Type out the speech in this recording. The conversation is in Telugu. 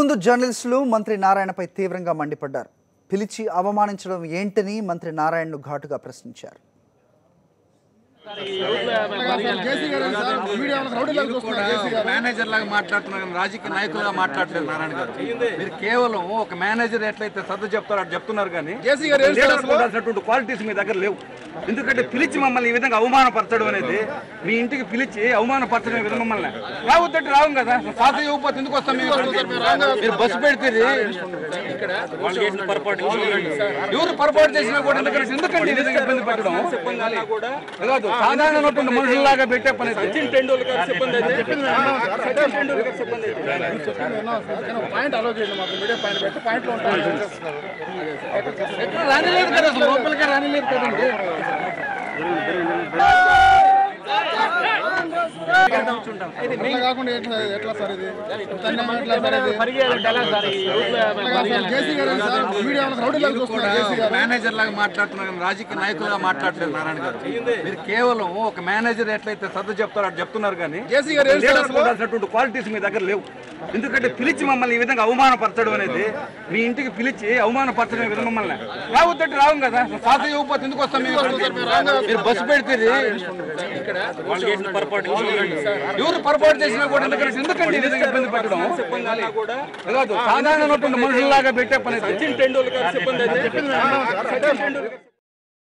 ముందు జర్నలిస్టులు మంత్రి నారాయణపై తీవ్రంగా మండిపడ్డారు. పిలిచి అవమానించడం ఏంటని మంత్రి నారాయణను ఘాటుగా ప్రశ్నించారు. మేనేజర్ లాగా మాట్లాడుతున్నారు, రాజకీయ నాయకులుగా మాట్లాడలేదు నారాయణ గారు. మీరు కేవలం ఒక మేనేజర్ ఎట్లయితే సర్దు చెప్తారో అటు చెప్తున్నారు కానీ క్వాలిటీస్ మీ దగ్గర లేవు. ఎందుకంటే పిలిచి మమ్మల్ని ఈ విధంగా అవమానపరచడం అనేది, మీ ఇంటికి పిలిచి అవమానపరచడం విధంగా మమ్మల్ని రావద్దంటే రావు కదా. పాత ఇవ్వకపోతే ఎందుకు వస్తాం? మీరు బస్సు పెడితే ఎవరు పొరపాటు చేసినా కూడా ఎందుకంటే ఈ విధంగా ఇబ్బంది పెట్టడం కాదు. సాధారణమైనటువంటి మనుషుల్లాగా పెట్టే పని. సచిన్ టెండూల్కర్ సిబ్బంది రానిలేదు కదా, అసలు లోపలికే రానిలేదు కదండి. మేనేజర్ లాగా మాట్లాడుతున్నారు, రాజకీయ నాయకులుగా మాట్లాడలేదు నారాయణ గారు. మీరు కేవలం ఒక మేనేజర్ ఎట్లయితే సర్దు చెప్తారో అటు చెప్తున్నారు కానీ క్వాలిటీస్ మీ దగ్గర లేవు. ఎందుకంటే పిలిచి మమ్మల్ని ఈ విధంగా అవమానపరచడం అనేది, మీ ఇంటికి పిలిచి అవమానపరచడం విధంగా మమ్మల్ని రావద్దంటే రావు కదా. పాత ఇవ్వకపోతే ఎందుకు వస్తాం? మీరు బస్సు పెడితే ఎవరు పొరపాటు చేసినా కూడా ఎందుకంటే ఈ విధంగా ఇబ్బంది పెట్టడం కాదు. సాధారణమైనటువంటి మనుషుల్లాగా పెట్టే పని. సచిన్ టెండూల్కర్ సిబ్బంది